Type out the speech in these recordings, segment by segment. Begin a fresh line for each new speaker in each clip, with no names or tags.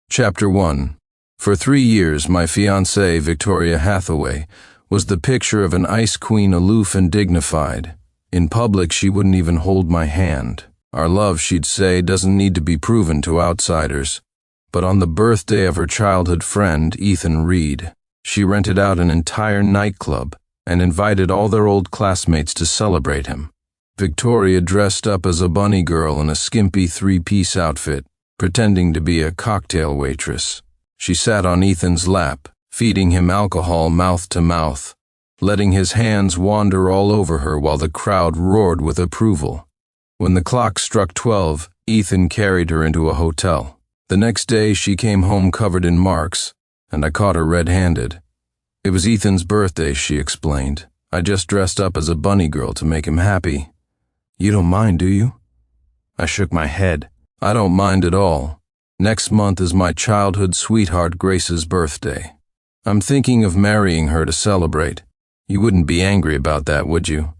Chapter 1. For 3 years, my fiancée, Victoria Hathaway, was the picture of an ice queen, aloof and dignified. In public, she wouldn't even hold my hand. Our love, she'd say, doesn't need to be proven to outsiders. But on the birthday of her childhood friend, Ethan Reed, she rented out an entire nightclub and invited all their old classmates to celebrate him. Victoria dressed up as a bunny girl in a skimpy 3-piece outfit, pretending to be a cocktail waitress. She sat on Ethan's lap, feeding him alcohol mouth to mouth, letting his hands wander all over her while the crowd roared with approval. When the clock struck 12, Ethan carried her into a hotel. The next day, she came home covered in marks, and I caught her red-handed. It was Ethan's birthday, she explained. I just dressed up as a bunny girl to make him happy. You don't mind, do you? I shook my head. I don't mind at all. Next month is my childhood sweetheart Grace's birthday. I'm thinking of marrying her to celebrate. You wouldn't be angry about that, would you?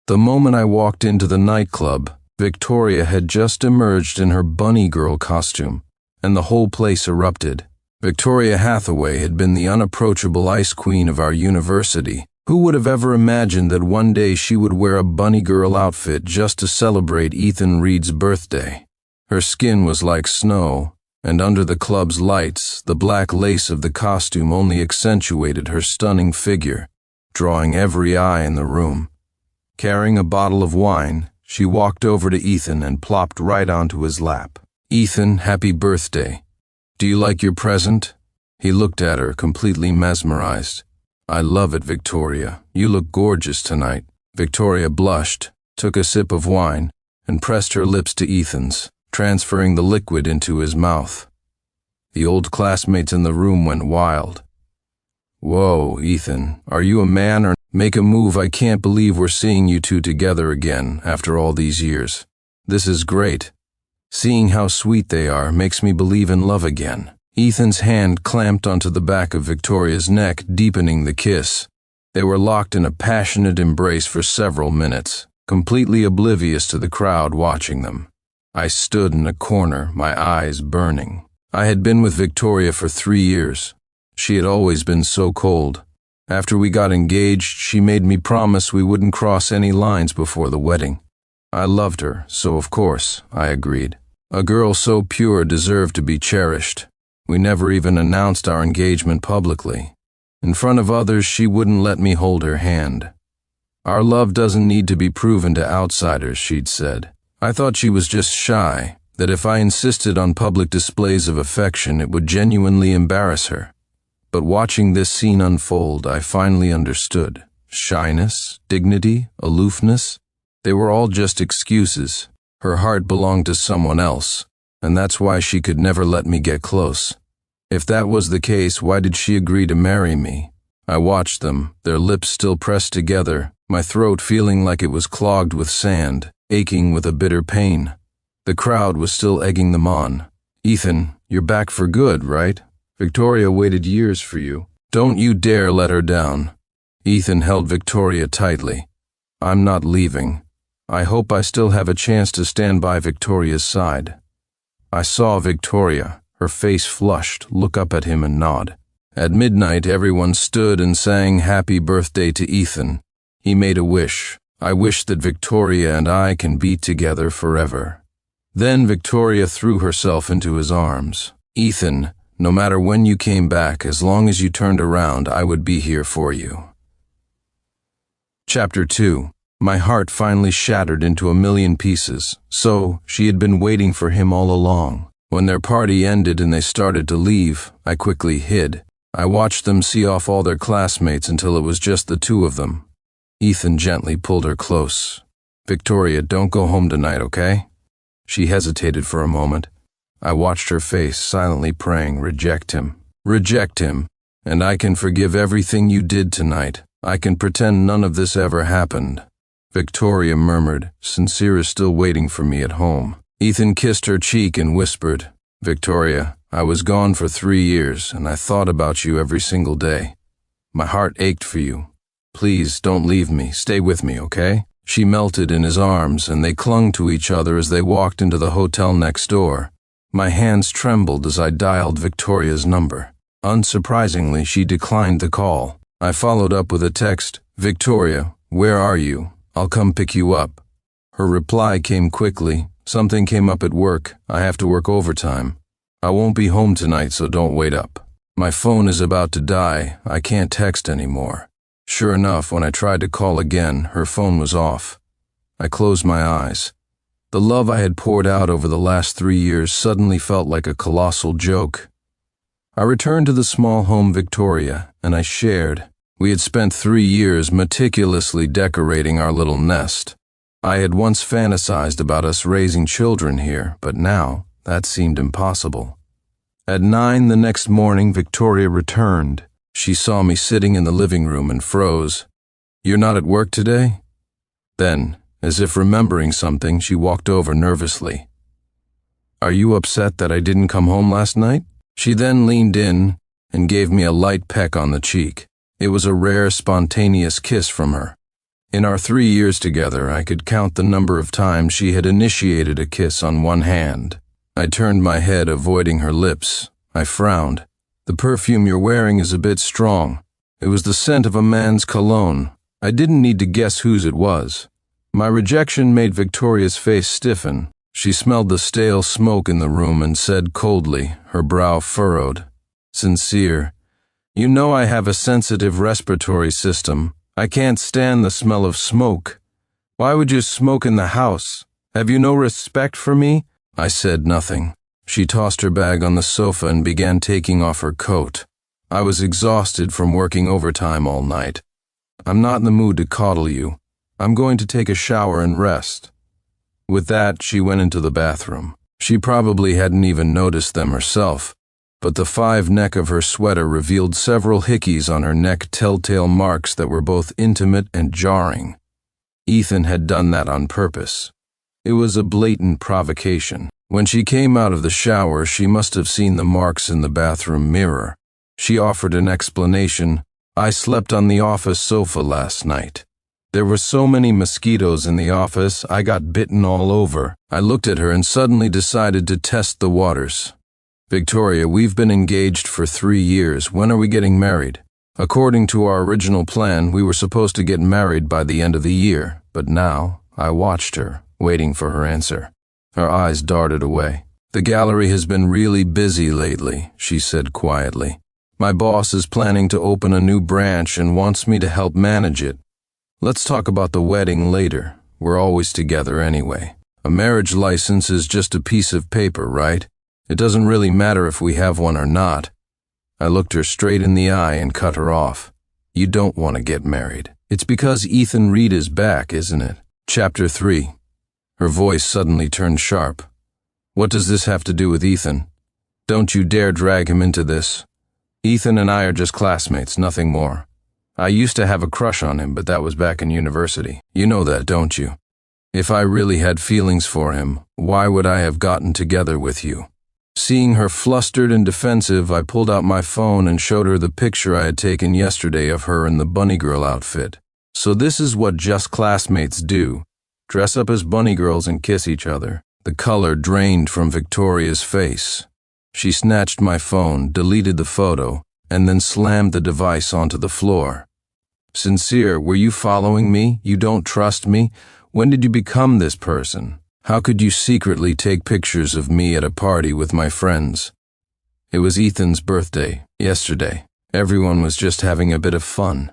The moment I walked into the nightclub, Victoria had just emerged in her bunny girl costume, and the whole place erupted. Victoria Hathaway had been the unapproachable ice queen of our university. Who would have ever imagined that one day she would wear a bunny girl outfit just to celebrate Ethan Reed's birthday? Her skin was like snow, and under the club's lights, the black lace of the costume only accentuated her stunning figure, drawing every eye in the room. Carrying a bottle of wine, she walked over to Ethan and plopped right onto his lap. Ethan, happy birthday. Do you like your present? He looked at her, completely mesmerized. I love it, Victoria. You look gorgeous tonight. Victoria blushed, took a sip of wine, and pressed her lips to Ethan's, transferring the liquid into his mouth. The old classmates in the room went wild. Whoa, Ethan, are you a man or make a move? I can't believe we're seeing you two together again after all these years. This is great. Seeing how sweet they are makes me believe in love again. Ethan's hand clamped onto the back of Victoria's neck, deepening the kiss. They were locked in a passionate embrace for several minutes, completely oblivious to the crowd watching them. I stood in a corner, my eyes burning. I had been with Victoria for 3 years. She had always been so cold. After we got engaged, she made me promise we wouldn't cross any lines before the wedding. I loved her, so of course, I agreed. A girl so pure deserved to be cherished. We never even announced our engagement publicly. In front of others, she wouldn't let me hold her hand. Our love doesn't need to be proven to outsiders, she'd said. I thought she was just shy, that if I insisted on public displays of affection, it would genuinely embarrass her. But watching this scene unfold, I finally understood. Shyness, dignity, aloofness, they were all just excuses. Her heart belonged to someone else, and that's why she could never let me get close. If that was the case, why did she agree to marry me? I watched them, their lips still pressed together, my throat feeling like it was clogged with sand, aching with a bitter pain. The crowd was still egging them on. Ethan, you're back for good, right? Victoria waited years for you. Don't you dare let her down. Ethan held Victoria tightly. I'm not leaving. I hope I still have a chance to stand by Victoria's side. I saw Victoria, her face flushed, look up at him and nod. At midnight, everyone stood and sang happy birthday to Ethan. He made a wish. I wish that Victoria and I can be together forever. Then Victoria threw herself into his arms. Ethan, no matter when you came back, as long as you turned around, I would be here for you. Chapter 2. My heart finally shattered into a million pieces. So, she had been waiting for him all along. When their party ended and they started to leave, I quickly hid. I watched them see off all their classmates until it was just the two of them. Ethan gently pulled her close. Victoria, don't go home tonight, okay? She hesitated for a moment. I watched her face, silently praying, reject him. Reject him, and I can forgive everything you did tonight. I can pretend none of this ever happened. Victoria murmured, Sincere is still waiting for me at home. Ethan kissed her cheek and whispered, Victoria, I was gone for 3 years, and I thought about you every single day. My heart ached for you. Please, don't leave me. Stay with me, okay? She melted in his arms, and they clung to each other as they walked into the hotel next door. My hands trembled as I dialed Victoria's number. Unsurprisingly, she declined the call. I followed up with a text, "Victoria, where are you? I'll come pick you up." Her reply came quickly. "Something came up at work. I have to work overtime. I won't be home tonight, so don't wait up. My phone is about to die. I can't text anymore." Sure enough, when I tried to call again, her phone was off. I closed my eyes. The love I had poured out over the last 3 years suddenly felt like a colossal joke. I returned to the small home Victoria, and I shared. We had spent 3 years meticulously decorating our little nest. I had once fantasized about us raising children here, but now that seemed impossible. At 9 the next morning, Victoria returned. She saw me sitting in the living room and froze. "You're not at work today?" Then, as if remembering something, she walked over nervously. "Are you upset that I didn't come home last night?" She then leaned in and gave me a light peck on the cheek. It was a rare, spontaneous kiss from her. In our 3 years together, I could count the number of times she had initiated a kiss on one hand. I turned my head, avoiding her lips. I frowned. "The perfume you're wearing is a bit strong." It was the scent of a man's cologne. I didn't need to guess whose it was. My rejection made Victoria's face stiffen. She smelled the stale smoke in the room and said coldly, her brow furrowed, "Sincere, you know I have a sensitive respiratory system. I can't stand the smell of smoke. Why would you smoke in the house? Have you no respect for me?" I said nothing. She tossed her bag on the sofa and began taking off her coat. I was exhausted from working overtime all night. "I'm not in the mood to coddle you. I'm going to take a shower and rest." With that, she went into the bathroom. She probably hadn't even noticed them herself, but the 5 neck of her sweater revealed several hickeys on her neck, telltale marks that were both intimate and jarring. Ethan had done that on purpose. It was a blatant provocation. When she came out of the shower, she must have seen the marks in the bathroom mirror. She offered an explanation. "I slept on the office sofa last night. There were so many mosquitoes in the office, I got bitten all over." I looked at her and suddenly decided to test the waters. "Victoria, we've been engaged for 3 years. When are we getting married?" According to our original plan, we were supposed to get married by the end of the year, but now I watched her, waiting for her answer. Her eyes darted away. "The gallery has been really busy lately," she said quietly. "My boss is planning to open a new branch and wants me to help manage it. Let's talk about the wedding later. We're always together anyway. A marriage license is just a piece of paper, right? It doesn't really matter if we have one or not." I looked her straight in the eye and cut her off. "You don't want to get married. It's because Ethan Reed is back, isn't it?" Chapter 3. Her voice suddenly turned sharp. "What does this have to do with Ethan? Don't you dare drag him into this. Ethan and I are just classmates, nothing more. I used to have a crush on him, but that was back in university. You know that, don't you? If I really had feelings for him, why would I have gotten together with you?" Seeing her flustered and defensive, I pulled out my phone and showed her the picture I had taken yesterday of her in the bunny girl outfit. "So this is what just classmates do. Dress up as bunny girls and kiss each other." The color drained from Victoria's face. She snatched my phone, deleted the photo, and then slammed the device onto the floor. "Sincere, were you following me? You don't trust me? When did you become this person? How could you secretly take pictures of me at a party with my friends?" It was Ethan's birthday, yesterday. Everyone was just having a bit of fun.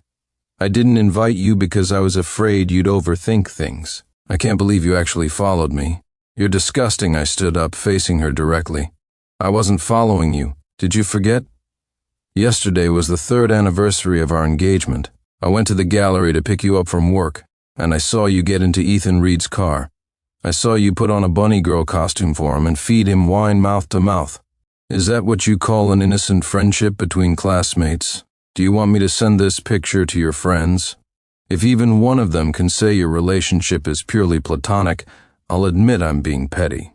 "I didn't invite you because I was afraid you'd overthink things. I can't believe you actually followed me. You're disgusting." I stood up, facing her directly. "I wasn't following you. Did you forget? Yesterday was the 3rd anniversary of our engagement. I went to the gallery to pick you up from work, and I saw you get into Ethan Reed's car. I saw you put on a bunny girl costume for him and feed him wine mouth to mouth. Is that what you call an innocent friendship between classmates? Do you want me to send this picture to your friends? If even one of them can say your relationship is purely platonic, I'll admit I'm being petty.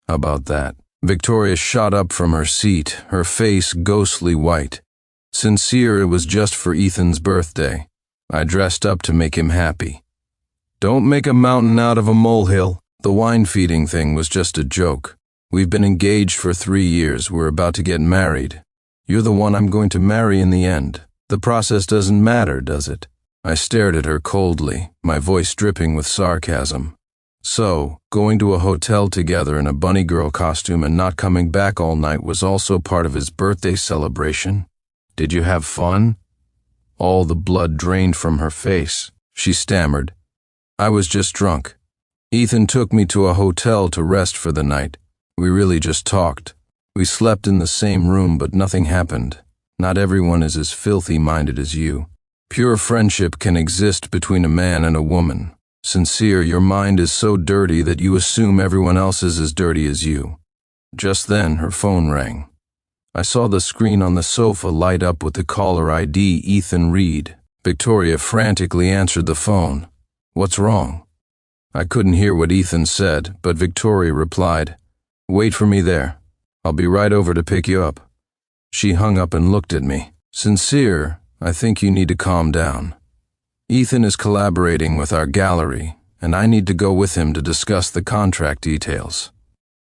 How about that?" Victoria shot up from her seat, her face ghostly white. "Sincere, it was just for Ethan's birthday. I dressed up to make him happy. Don't make a mountain out of a molehill. The wine feeding thing was just a joke. We've been engaged for 3 years. We're about to get married. You're the one I'm going to marry in the end. The process doesn't matter, does it?" I stared at her coldly, my voice dripping with sarcasm. So, going to a hotel together in a bunny girl costume and not coming back all night was also part of his birthday celebration? Did you have fun? All the blood drained from her face. She stammered. "I was just drunk. Ethan took me to a hotel to rest for the night. We really just talked. We slept in the same room, but nothing happened. Not everyone is as filthy-minded as you. Pure friendship can exist between a man and a woman. Sincere, your mind is so dirty that you assume everyone else is as dirty as you." Just then, her phone rang. I saw the screen on the sofa light up with the caller ID, Ethan Reed. Victoria frantically answered the phone. "What's wrong?" I couldn't hear what Ethan said, but Victoria replied, "Wait for me there. I'll be right over to pick you up." She hung up and looked at me. "Sincere, I think you need to calm down. Ethan is collaborating with our gallery, and I need to go with him to discuss the contract details.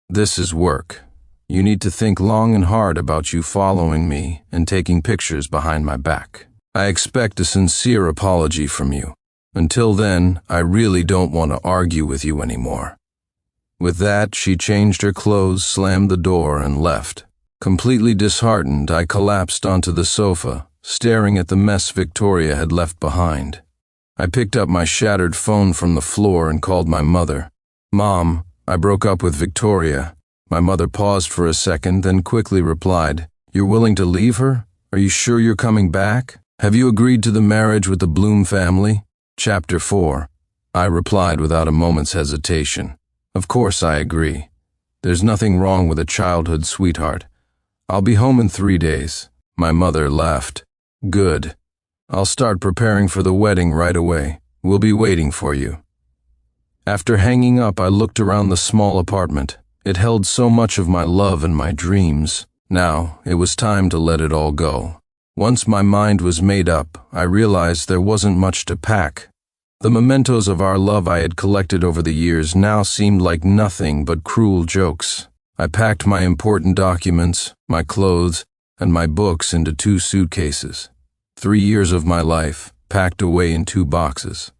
This is work. You need to think long and hard about you following me and taking pictures behind my back. I expect a sincere apology from you. Until then, I really don't want to argue with you anymore." With that, she changed her clothes, slammed the door, and left. Completely disheartened, I collapsed onto the sofa, staring at the mess Victoria had left behind. I picked up my shattered phone from the floor and called my mother. "Mom, I broke up with Victoria." My mother paused for a second, then quickly replied, "You're willing to leave her? Are you sure you're coming back? Have you agreed to the marriage with the Bloom family?" Chapter 4. I replied without a moment's hesitation. "Of course I agree. There's nothing wrong with a childhood sweetheart. I'll be home in 3 days." My mother laughed. "Good. I'll start preparing for the wedding right away. We'll be waiting for you." After hanging up, I looked around the small apartment. It held so much of my love and my dreams. Now, it was time to let it all go. Once my mind was made up, I realized there wasn't much to pack. The mementos of our love I had collected over the years now seemed like nothing but cruel jokes. I packed my important documents, my clothes, and my books into 2 suitcases. 3 years of my life, packed away in 2 boxes.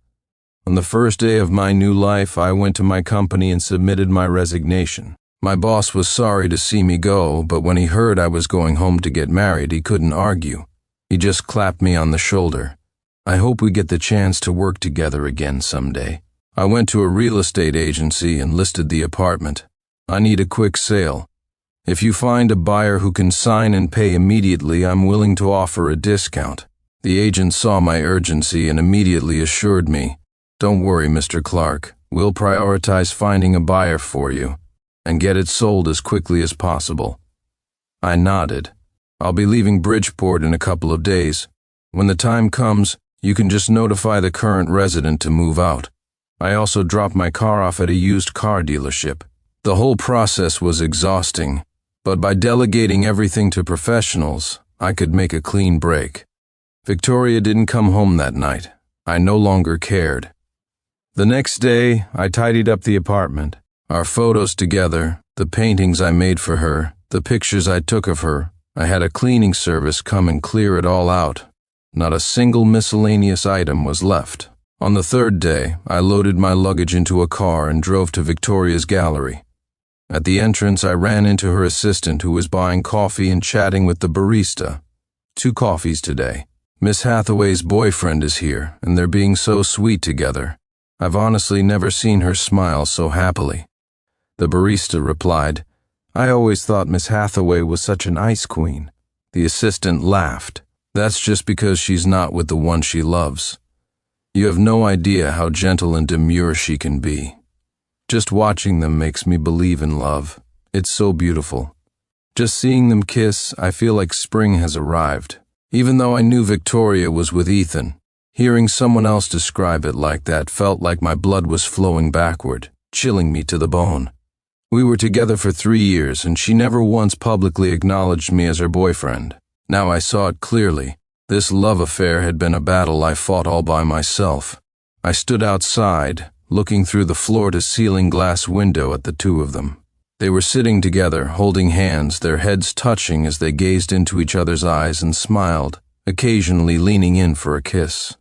On the first day of my new life, I went to my company and submitted my resignation. My boss was sorry to see me go, but when he heard I was going home to get married, he couldn't argue. He just clapped me on the shoulder. "I hope we get the chance to work together again someday." I went to a real estate agency and listed the apartment. "I need a quick sale. If you find a buyer who can sign and pay immediately, I'm willing to offer a discount." The agent saw my urgency and immediately assured me, "Don't worry, Mr. Clark. We'll prioritize finding a buyer for you and get it sold as quickly as possible." I nodded. "I'll be leaving Bridgeport in a couple of days. When the time comes, you can just notify the current resident to move out." I also dropped my car off at a used car dealership. The whole process was exhausting, but by delegating everything to professionals, I could make a clean break. Victoria didn't come home that night. I no longer cared. The next day, I tidied up the apartment. Our photos together, the paintings I made for her, the pictures I took of her. I had a cleaning service come and clear it all out. Not a single miscellaneous item was left. On the 3rd day, I loaded my luggage into a car and drove to Victoria's gallery. At the entrance, I ran into her assistant who was buying coffee and chatting with the barista. 2 coffees today. Miss Hathaway's boyfriend is here, and they're being so sweet together. I've honestly never seen her smile so happily. The barista replied, "I always thought Miss Hathaway was such an ice queen." The assistant laughed. "That's just because she's not with the one she loves. You have no idea how gentle and demure she can be. Just watching them makes me believe in love. It's so beautiful. Just seeing them kiss, I feel like spring has arrived." Even though I knew Victoria was with Ethan, hearing someone else describe it like that felt like my blood was flowing backward, chilling me to the bone. We were together for 3 years, and she never once publicly acknowledged me as her boyfriend. Now I saw it clearly. This love affair had been a battle I fought all by myself. I stood outside, looking through the floor-to-ceiling glass window at the 2 of them. They were sitting together, holding hands, their heads touching as they gazed into each other's eyes and smiled, occasionally leaning in for a kiss.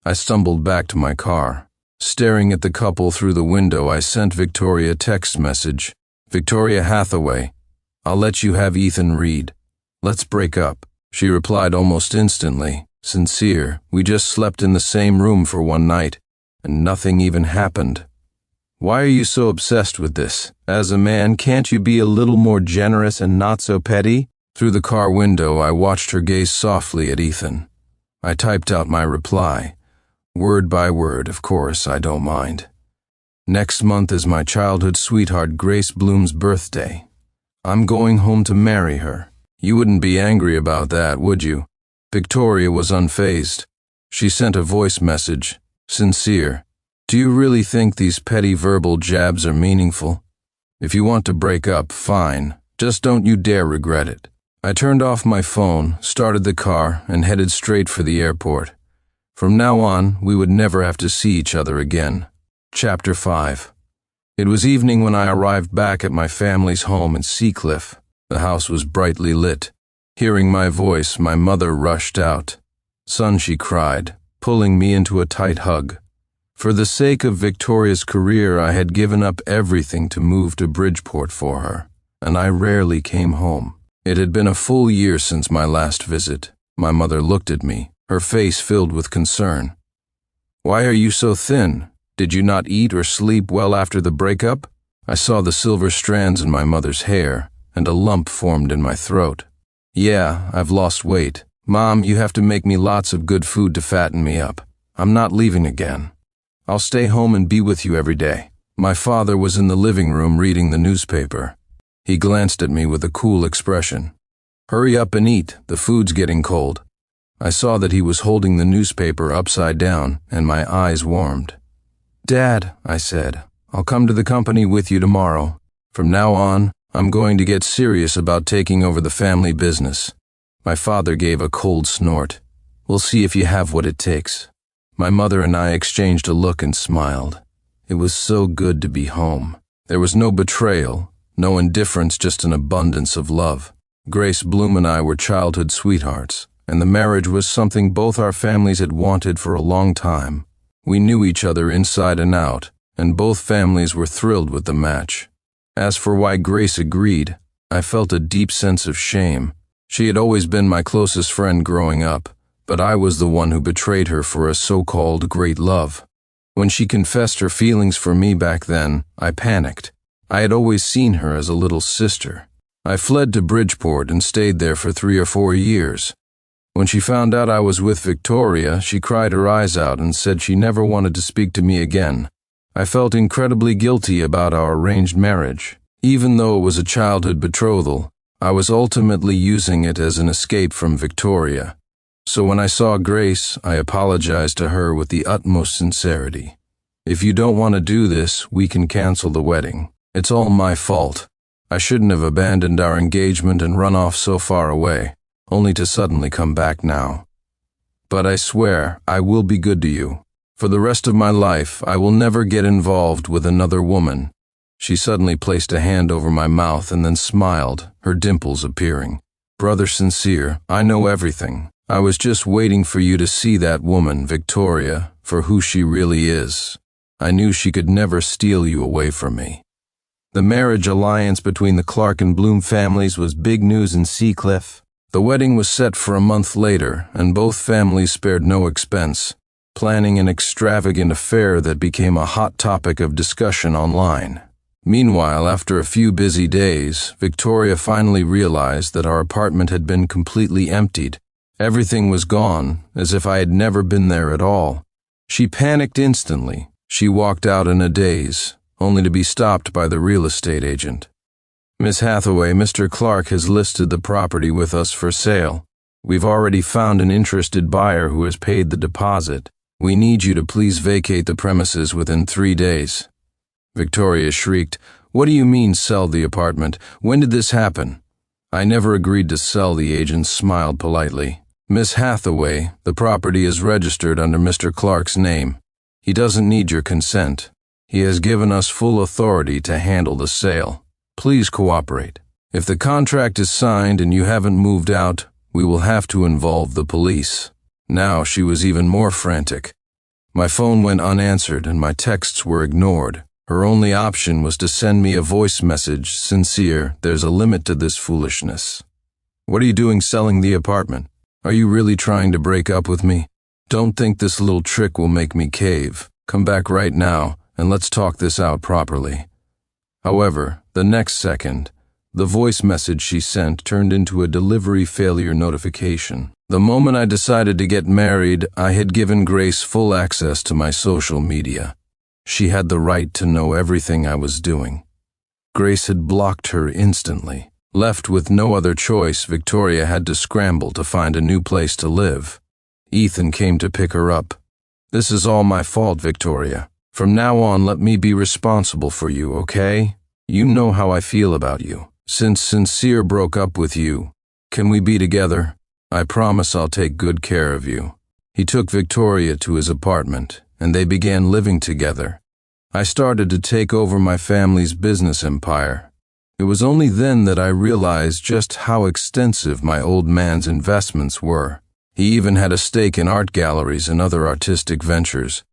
I stumbled back to my car. Staring at the couple through the window, I sent Victoria a text message. "Victoria Hathaway, I'll let you have Ethan Reed. Let's break up." She replied almost instantly, "Sincere, we just slept in the same room for one night, and nothing even happened. Why are you so obsessed with this? As a man, can't you be a little more generous and not so petty?" Through the car window, I watched her gaze softly at Ethan. I typed out my reply. Word by word, of course, I don't mind. "Next month is my childhood sweetheart Grace Bloom's birthday. I'm going home to marry her. You wouldn't be angry about that, would you?" Victoria was unfazed. She sent a voice message. "Sincere, do you really think these petty verbal jabs are meaningful? If you want to break up, fine. Just don't you dare regret it." I turned off my phone, started the car, and headed straight for the airport. From now on, we would never have to see each other again. Chapter 5. It was evening when I arrived back at my family's home in Seacliff. The house was brightly lit. Hearing my voice, my mother rushed out. "Son," she cried, pulling me into a tight hug. For the sake of Victoria's career, I had given up everything to move to Bridgeport for her, and I rarely came home. It had been a full year since my last visit. My mother looked at me, her face filled with concern. "Why are you so thin? Did you not eat or sleep well after the breakup?" I saw the silver strands in my mother's hair, and a lump formed in my throat. "Yeah, I've lost weight. Mom, you have to make me lots of good food to fatten me up. I'm not leaving again. I'll stay home and be with you every day." My father was in the living room reading the newspaper. He glanced at me with a cool expression. "Hurry up and eat, the food's getting cold." I saw that he was holding the newspaper upside down, and my eyes warmed. "Dad," I said, "I'll come to the company with you tomorrow. From now on, I'm going to get serious about taking over the family business." My father gave a cold snort. "We'll see if you have what it takes." My mother and I exchanged a look and smiled. It was so good to be home. There was no betrayal, no indifference, just an abundance of love. Grace Bloom and I were childhood sweethearts, and the marriage was something both our families had wanted for a long time. We knew each other inside and out, and both families were thrilled with the match. As for why Grace agreed, I felt a deep sense of shame. She had always been my closest friend growing up, but I was the one who betrayed her for a so-called great love. When she confessed her feelings for me back then, I panicked. I had always seen her as a little sister. I fled to Bridgeport and stayed there for 3 or 4 years. When she found out I was with Victoria, she cried her eyes out and said she never wanted to speak to me again. I felt incredibly guilty about our arranged marriage. Even though it was a childhood betrothal, I was ultimately using it as an escape from Victoria. So when I saw Grace, I apologized to her with the utmost sincerity. "If you don't want to do this, we can cancel the wedding. It's all my fault. I shouldn't have abandoned our engagement and run off so far away, only to suddenly come back now. But I swear, I will be good to you. For the rest of my life, I will never get involved with another woman." She suddenly placed a hand over my mouth and then smiled, her dimples appearing. "Brother Sincere, I know everything. I was just waiting for you to see that woman, Victoria, for who she really is. I knew she could never steal you away from me." The marriage alliance between the Clark and Bloom families was big news in Seacliff. The wedding was set for a month later, and both families spared no expense, planning an extravagant affair that became a hot topic of discussion online. Meanwhile, after a few busy days, Victoria finally realized that our apartment had been completely emptied. Everything was gone, as if I had never been there at all. She panicked instantly. She walked out in a daze, only to be stopped by the real estate agent. "Miss Hathaway, Mr. Clark has listed the property with us for sale. We've already found an interested buyer who has paid the deposit. We need you to please vacate the premises within 3 days." Victoria shrieked, "What do you mean, sell the apartment? When did this happen?" "I never agreed to sell," the agent smiled politely. "Miss Hathaway, the property is registered under Mr. Clark's name. He doesn't need your consent. He has given us full authority to handle the sale." Please cooperate. If the contract is signed and you haven't moved out, we will have to involve the police." Now she was even more frantic. My phone went unanswered and my texts were ignored. Her only option was to send me a voice message, "Sincere, there's a limit to this foolishness. What are you doing selling the apartment? Are you really trying to break up with me? Don't think this little trick will make me cave. Come back right now and let's talk this out properly." However, the next second, the voice message she sent turned into a delivery failure notification. The moment I decided to get married, I had given Grace full access to my social media. She had the right to know everything I was doing. Grace had blocked her instantly. Left with no other choice, Victoria had to scramble to find a new place to live. Ethan came to pick her up. "This is all my fault, Victoria. From now on, let me be responsible for you, okay? You know how I feel about you. Since Sincere broke up with you, can we be together? I promise I'll take good care of you." He took Victoria to his apartment, and they began living together. I started to take over my family's business empire. It was only then that I realized just how extensive my old man's investments were. He even had a stake in art galleries and other artistic ventures.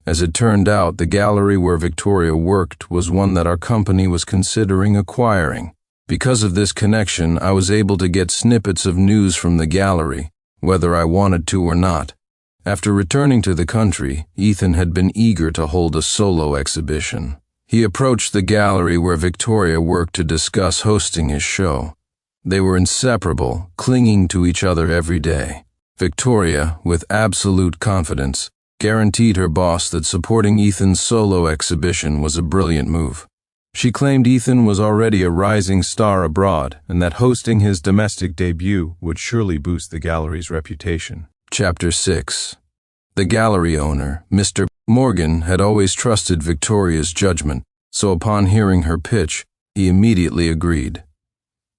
As it turned out, the gallery where Victoria worked was one that our company was considering acquiring. Because of this connection, I was able to get snippets of news from the gallery, whether I wanted to or not. After returning to the country, Ethan had been eager to hold a solo exhibition. He approached the gallery where Victoria worked to discuss hosting his show. They were inseparable, clinging to each other every day. Victoria, with absolute confidence, guaranteed her boss that supporting Ethan's solo exhibition was a brilliant move. She claimed Ethan was already a rising star abroad and that hosting his domestic debut would surely boost the gallery's reputation. Chapter 6. The gallery owner, Mr. Morgan, had always trusted Victoria's judgment, so upon hearing her pitch, he immediately agreed.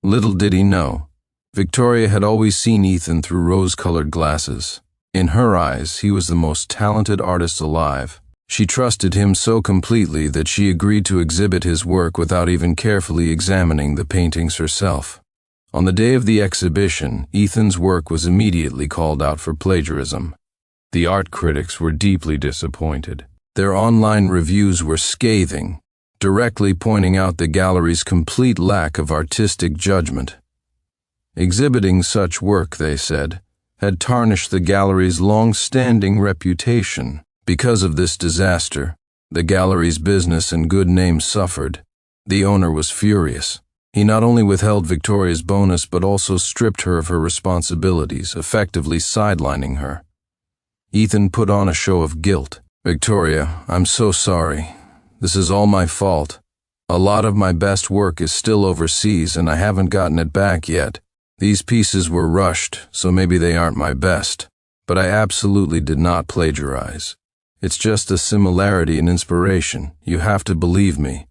Little did he know, Victoria had always seen Ethan through rose-colored glasses. In her eyes, he was the most talented artist alive. She trusted him so completely that she agreed to exhibit his work without even carefully examining the paintings herself. On the day of the exhibition, Ethan's work was immediately called out for plagiarism. The art critics were deeply disappointed. Their online reviews were scathing, directly pointing out the gallery's complete lack of artistic judgment. Exhibiting such work, they said, had tarnished the gallery's long-standing reputation. Because of this disaster, the gallery's business and good name suffered. The owner was furious. He not only withheld Victoria's bonus but also stripped her of her responsibilities, effectively sidelining her. Ethan put on a show of guilt. "Victoria, I'm so sorry. This is all my fault. A lot of my best work is still overseas and I haven't gotten it back yet. These pieces were rushed, so maybe they aren't my best. But I absolutely did not plagiarize. It's just a similarity in inspiration. You have to believe me.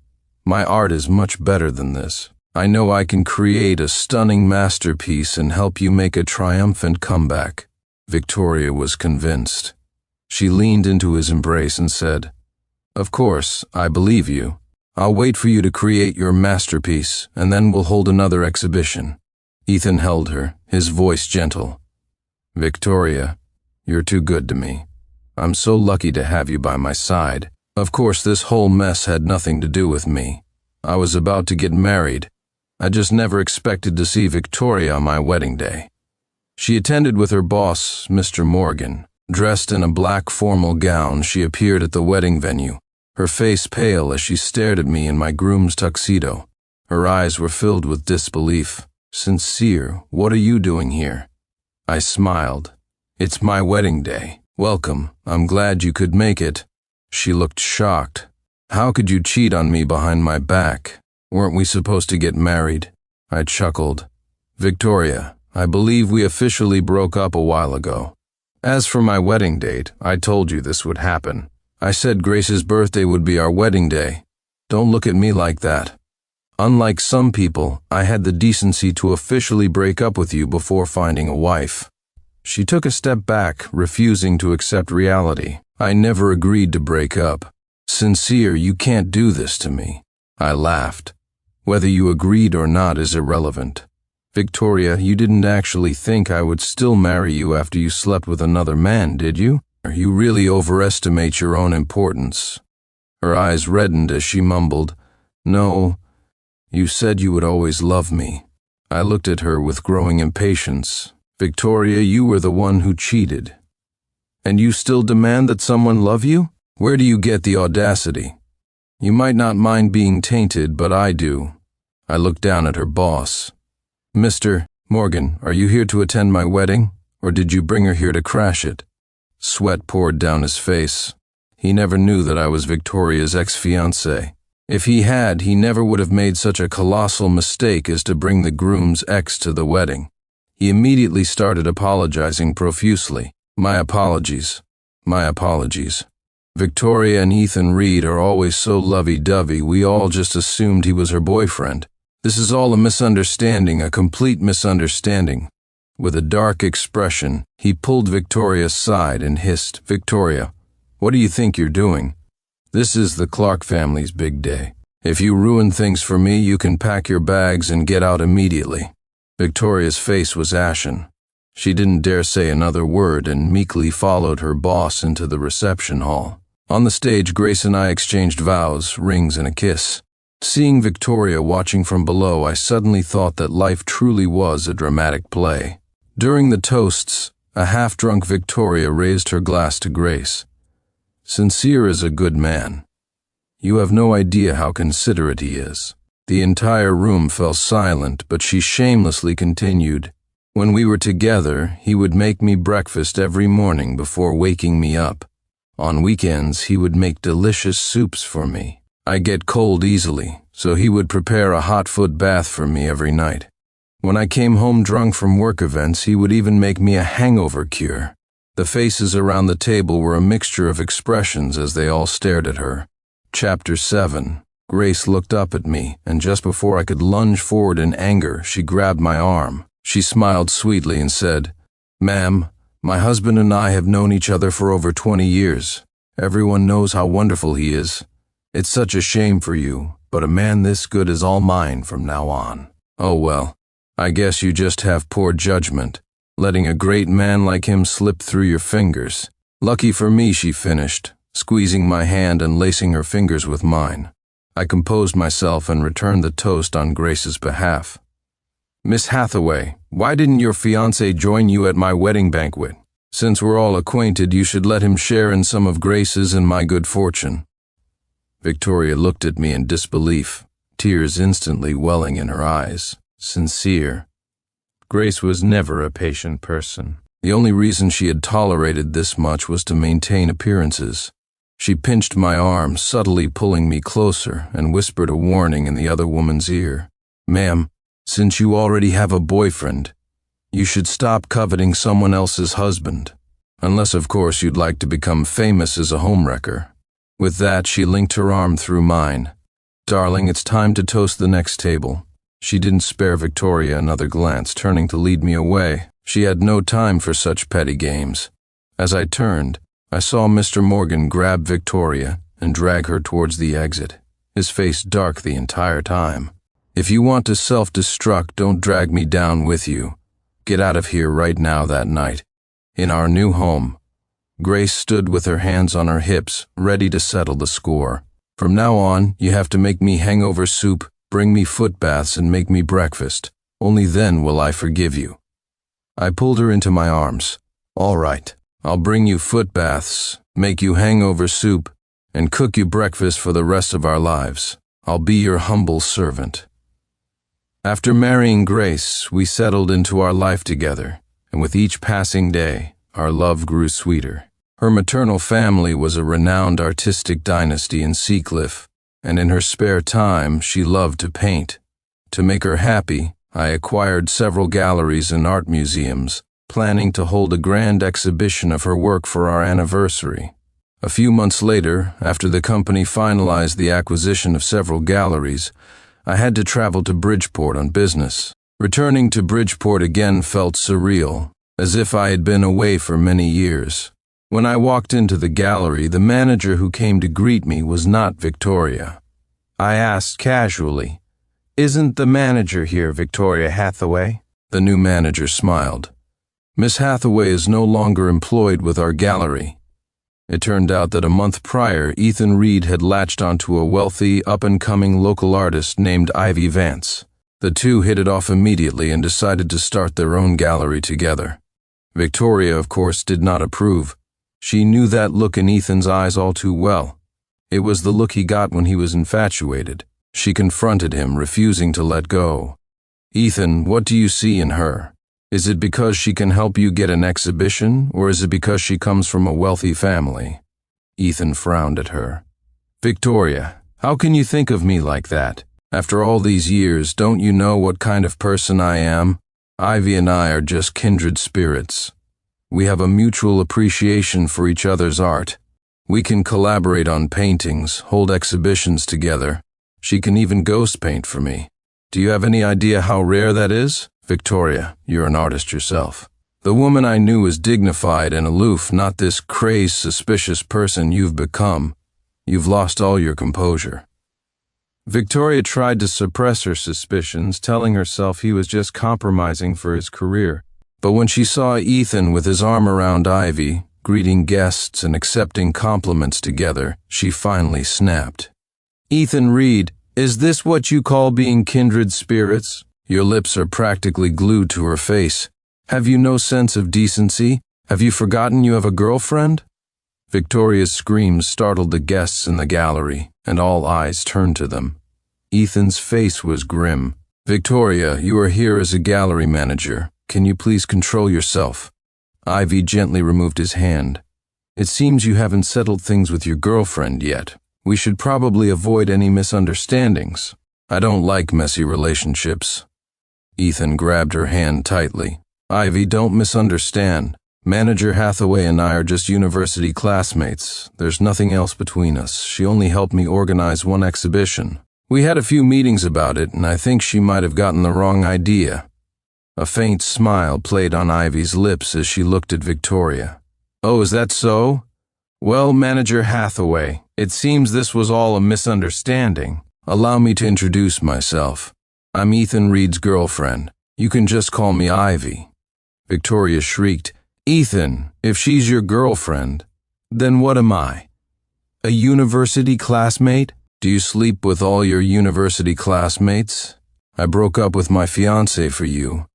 My art is much better than this. I know I can create a stunning masterpiece and help you make a triumphant comeback." Victoria was convinced. She leaned into his embrace and said, "Of course, I believe you. I'll wait for you to create your masterpiece, and then we'll hold another exhibition." Ethan held her, his voice gentle. "Victoria, you're too good to me. I'm so lucky to have you by my side. Of course, this whole mess had nothing to do with me. I was about to get married. I just never expected to see Victoria on my wedding day." She attended with her boss, Mr. Morgan. Dressed in a black formal gown, she appeared at the wedding venue, her face pale as she stared at me in my groom's tuxedo. Her eyes were filled with disbelief. "Sincere, what are you doing here?" I smiled. "It's my wedding day. Welcome. I'm glad you could make it." She looked shocked. "How could you cheat on me behind my back? Weren't we supposed to get married?" I chuckled. "Victoria, I believe we officially broke up a while ago. As for my wedding date, I told you this would happen. I said Grace's birthday would be our wedding day. Don't look at me like that. Unlike some people, I had the decency to officially break up with you before finding a wife." She took a step back, refusing to accept reality. "I never agreed to break up. Sincere, you can't do this to me." I laughed. Whether you agreed or not is irrelevant. Victoria, you didn't actually think I would still marry you after you slept with another man, did you? You really overestimate your own importance." Her eyes reddened as she mumbled, "No, you said you would always love me." I looked at her with growing impatience. "Victoria, you were the one who cheated. And you still demand that someone love you? Where do you get the audacity? You might not mind being tainted, but I do." I looked down at her boss. "Mr. Morgan, are you here to attend my wedding, or did you bring her here to crash it?" Sweat poured down his face. He never knew that I was Victoria's ex-fiancé. If he had, he never would have made such a colossal mistake as to bring the groom's ex to the wedding. He immediately started apologizing profusely. "My apologies. My apologies. Victoria and Ethan Reed are always so lovey-dovey, we all just assumed he was her boyfriend. This is all a misunderstanding, a complete misunderstanding." With a dark expression, he pulled Victoria aside and hissed, "Victoria, what do you think you're doing? This is the Clark family's big day. If you ruin things for me, you can pack your bags and get out immediately." Victoria's face was ashen. She didn't dare say another word and meekly followed her boss into the reception hall. On the stage, Grace and I exchanged vows, rings, and a kiss. Seeing Victoria watching from below, I suddenly thought that life truly was a dramatic play. During the toasts, a half-drunk Victoria raised her glass to Grace. "Sincere is a good man. You have no idea how considerate he is." The entire room fell silent, but she shamelessly continued, "When we were together, he would make me breakfast every morning before waking me up. On weekends, he would make delicious soups for me. I get cold easily, so he would prepare a hot foot bath for me every night. When I came home drunk from work events, he would even make me a hangover cure." The faces around the table were a mixture of expressions as they all stared at her. Chapter 7. Grace looked up at me, and just before I could lunge forward in anger, she grabbed my arm. She smiled sweetly and said, "Ma'am, my husband and I have known each other for over 20 years. Everyone knows how wonderful he is. It's such a shame for you, but a man this good is all mine from now on." "Oh well, I guess you just have poor judgment, letting a great man like him slip through your fingers. Lucky for me," she finished, squeezing my hand and lacing her fingers with mine. I composed myself and returned the toast on Grace's behalf. "Miss Hathaway, why didn't your fiancé join you at my wedding banquet? Since we're all acquainted, you should let him share in some of Grace's and my good fortune." Victoria looked at me in disbelief, tears instantly welling in her eyes. Sincere. Grace was never a patient person. The only reason she had tolerated this much was to maintain appearances. She pinched my arm, subtly pulling me closer, and whispered a warning in the other woman's ear. "Ma'am, since you already have a boyfriend, you should stop coveting someone else's husband. Unless, of course, you'd like to become famous as a homewrecker." With that, she linked her arm through mine. "Darling, it's time to toast the next table." She didn't spare Victoria another glance, turning to lead me away. She had no time for such petty games. As I turned, I saw Mr. Morgan grab Victoria and drag her towards the exit, his face dark the entire time. "If you want to self-destruct, don't drag me down with you. Get out of here right now." That night, in our new home, Grace stood with her hands on her hips, ready to settle the score. "From now on, you have to make me hangover soup, bring me foot baths, and make me breakfast. Only then will I forgive you." I pulled her into my arms. "All right, I'll bring you foot baths, make you hangover soup, and cook you breakfast for the rest of our lives. I'll be your humble servant." After marrying Grace, we settled into our life together, and with each passing day, our love grew sweeter. Her maternal family was a renowned artistic dynasty in Seacliff, and in her spare time she loved to paint. To make her happy, I acquired several galleries and art museums, planning to hold a grand exhibition of her work for our anniversary. A few months later, after the company finalized the acquisition of several galleries, I had to travel to Bridgeport on business. Returning to Bridgeport again felt surreal, as if I had been away for many years. When I walked into the gallery, the manager who came to greet me was not Victoria. I asked casually, Isn't the manager here Victoria Hathaway? The new manager smiled. Miss Hathaway is no longer employed with our gallery. It turned out that a month prior, Ethan Reed had latched onto a wealthy, up-and-coming local artist named Ivy Vance. The two hit it off immediately and decided to start their own gallery together. Victoria, of course, did not approve. She knew that look in Ethan's eyes all too well. It was the look he got when he was infatuated. She confronted him, refusing to let go. Ethan, what do you see in her? Is it because she can help you get an exhibition, or is it because she comes from a wealthy family? Ethan frowned at her. Victoria, how can you think of me like that? After all these years, don't you know what kind of person I am? Ivy and I are just kindred spirits. We have a mutual appreciation for each other's art. We can collaborate on paintings, hold exhibitions together. She can even ghost paint for me. Do you have any idea how rare that is? Victoria, you're an artist yourself. The woman I knew is dignified and aloof, not this crazed, suspicious person you've become. You've lost all your composure. Victoria tried to suppress her suspicions, telling herself he was just compromising for his career. But when she saw Ethan with his arm around Ivy, greeting guests and accepting compliments together, she finally snapped. Ethan Reed, is this what you call being kindred spirits? Your lips are practically glued to her face. Have you no sense of decency? Have you forgotten you have a girlfriend? Victoria's screams startled the guests in the gallery, and all eyes turned to them. Ethan's face was grim. Victoria, you are here as a gallery manager. Can you please control yourself? Ivy gently removed his hand. It seems you haven't settled things with your girlfriend yet. We should probably avoid any misunderstandings. I don't like messy relationships. Ethan grabbed her hand tightly. Ivy, don't misunderstand. Manager Hathaway and I are just university classmates. There's nothing else between us. She only helped me organize one exhibition. We had a few meetings about it, and I think she might have gotten the wrong idea. A faint smile played on Ivy's lips as she looked at Victoria. Oh, is that so? Well, Manager Hathaway, it seems this was all a misunderstanding. Allow me to introduce myself. I'm Ethan Reed's girlfriend. You can just call me Ivy. Victoria shrieked, Ethan, if she's your girlfriend, then what am I? A university classmate? Do you sleep with all your university classmates? I broke up with my fiancé for you.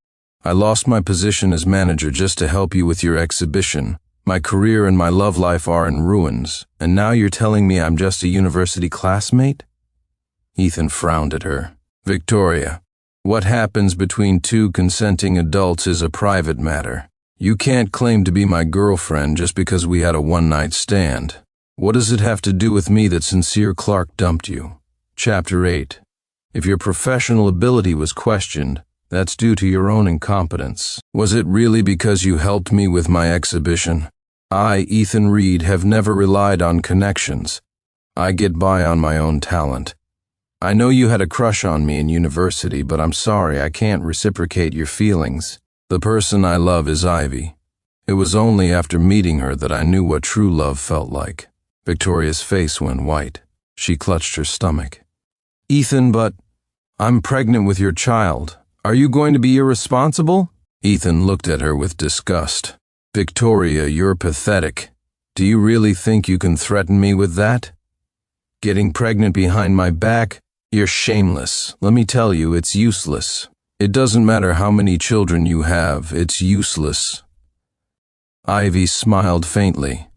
I lost my position as manager just to help you with your exhibition. My career and my love life are in ruins, and now you're telling me I'm just a university classmate? Ethan frowned at her. Victoria, what happens between two consenting adults is a private matter. You can't claim to be my girlfriend just because we had a one-night stand. What does it have to do with me that Sincere Clark dumped you? Chapter 8. If your professional ability was questioned, that's due to your own incompetence. Was it really because you helped me with my exhibition? I, Ethan Reed, have never relied on connections. I get by on my own talent. I know you had a crush on me in university, but I'm sorry I can't reciprocate your feelings. The person I love is Ivy. It was only after meeting her that I knew what true love felt like. Victoria's face went white. She clutched her stomach. Ethan, but I'm pregnant with your child. Are you going to be irresponsible? Ethan looked at her with disgust. Victoria, you're pathetic. Do you really think you can threaten me with that? Getting pregnant behind my back? You're shameless. Let me tell you, it's useless. It doesn't matter how many children you have, it's useless. Ivy smiled faintly.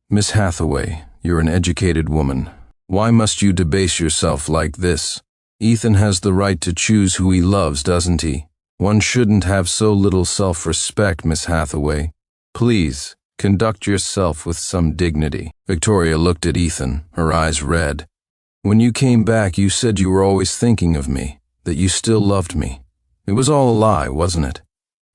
Miss Hathaway, you're an educated woman. Why must you debase yourself like this? Ethan has the right to choose who he loves, doesn't he? One shouldn't have so little self-respect, Miss Hathaway. Please, conduct yourself with some dignity. Victoria looked at Ethan, her eyes red. When you came back, you said you were always thinking of me, that you still loved me. It was all a lie, wasn't it?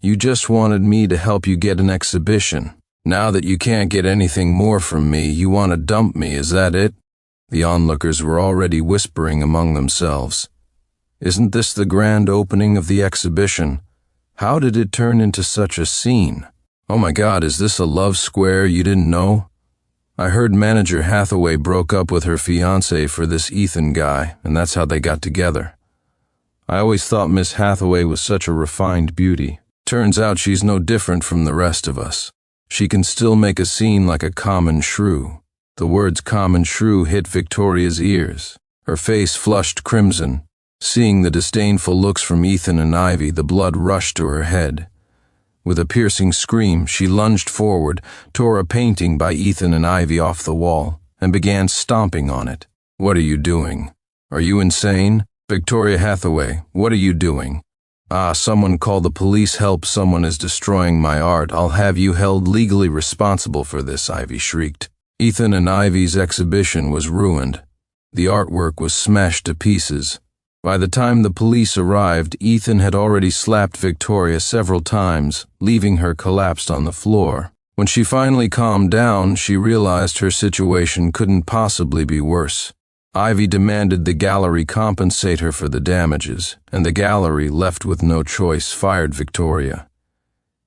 You just wanted me to help you get an exhibition. Now that you can't get anything more from me, you want to dump me, is that it? The onlookers were already whispering among themselves. Isn't this the grand opening of the exhibition? How did it turn into such a scene? Oh my God, is this a love square you didn't know? I heard Manager Hathaway broke up with her fiancé for this Ethan guy, and that's how they got together. I always thought Miss Hathaway was such a refined beauty. Turns out she's no different from the rest of us. She can still make a scene like a common shrew. The words common shrew hit Victoria's ears. Her face flushed crimson. Seeing the disdainful looks from Ethan and Ivy, the blood rushed to her head. With a piercing scream, she lunged forward, tore a painting by Ethan and Ivy off the wall, and began stomping on it. "What are you doing? Are you insane? Victoria Hathaway, what are you doing?" "Ah, someone call the police, help, someone is destroying my art. I'll have you held legally responsible for this," Ivy shrieked. Ethan and Ivy's exhibition was ruined. The artwork was smashed to pieces. By the time the police arrived, Ethan had already slapped Victoria several times, leaving her collapsed on the floor. When she finally calmed down, she realized her situation couldn't possibly be worse. Ivy demanded the gallery compensate her for the damages, and the gallery, left with no choice, fired Victoria.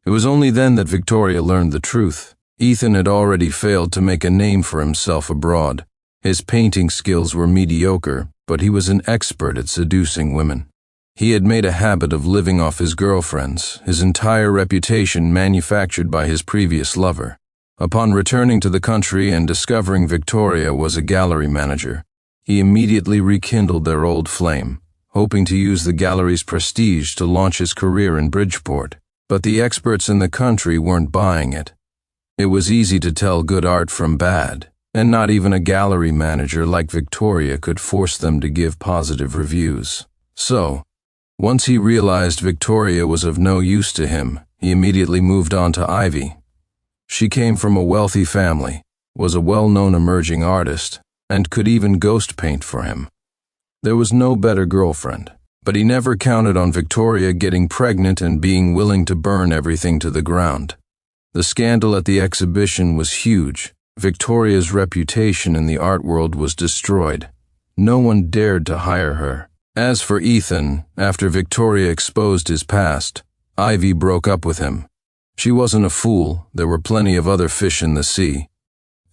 It was only then that Victoria learned the truth. Ethan had already failed to make a name for himself abroad. His painting skills were mediocre, but he was an expert at seducing women. He had made a habit of living off his girlfriends, his entire reputation manufactured by his previous lover. Upon returning to the country and discovering Victoria was a gallery manager, he immediately rekindled their old flame, hoping to use the gallery's prestige to launch his career in Bridgeport. But the experts in the country weren't buying it. It was easy to tell good art from bad, and not even a gallery manager like Victoria could force them to give positive reviews. So, once he realized Victoria was of no use to him, he immediately moved on to Ivy. She came from a wealthy family, was a well-known emerging artist, and could even ghost paint for him. There was no better girlfriend, but he never counted on Victoria getting pregnant and being willing to burn everything to the ground. The scandal at the exhibition was huge. Victoria's reputation in the art world was destroyed. No one dared to hire her. As for Ethan, after Victoria exposed his past, Ivy broke up with him. She wasn't a fool, there were plenty of other fish in the sea.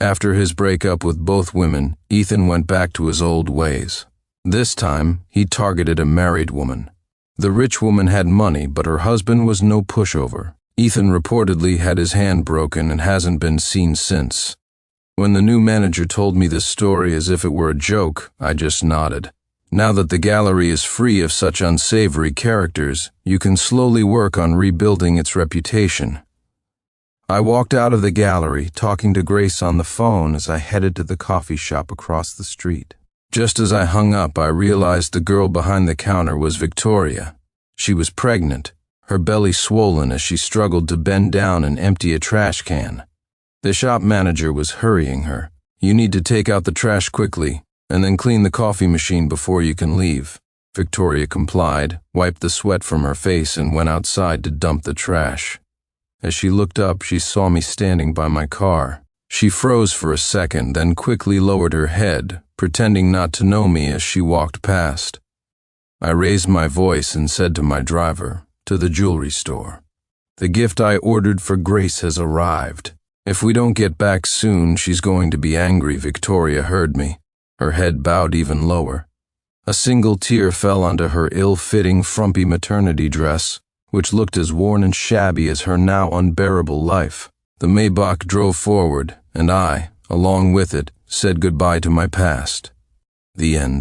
After his breakup with both women, Ethan went back to his old ways. This time, he targeted a married woman. The rich woman had money, but her husband was no pushover. Ethan reportedly had his hand broken and hasn't been seen since. When the new manager told me this story as if it were a joke, I just nodded. Now that the gallery is free of such unsavory characters, you can slowly work on rebuilding its reputation. I walked out of the gallery, talking to Grace on the phone as I headed to the coffee shop across the street. Just as I hung up, I realized the girl behind the counter was Victoria. She was pregnant, her belly swollen as she struggled to bend down and empty a trash can. The shop manager was hurrying her. "You need to take out the trash quickly, and then clean the coffee machine before you can leave." Victoria complied, wiped the sweat from her face, and went outside to dump the trash. As she looked up, she saw me standing by my car. She froze for a second, then quickly lowered her head, pretending not to know me as she walked past. I raised my voice and said to my driver, "To the jewelry store. The gift I ordered for Grace has arrived. If we don't get back soon, she's going to be angry." Victoria heard me. Her head bowed even lower. A single tear fell onto her ill-fitting, frumpy maternity dress, which looked as worn and shabby as her now unbearable life. The Maybach drove forward, and I, along with it, said goodbye to my past. The end.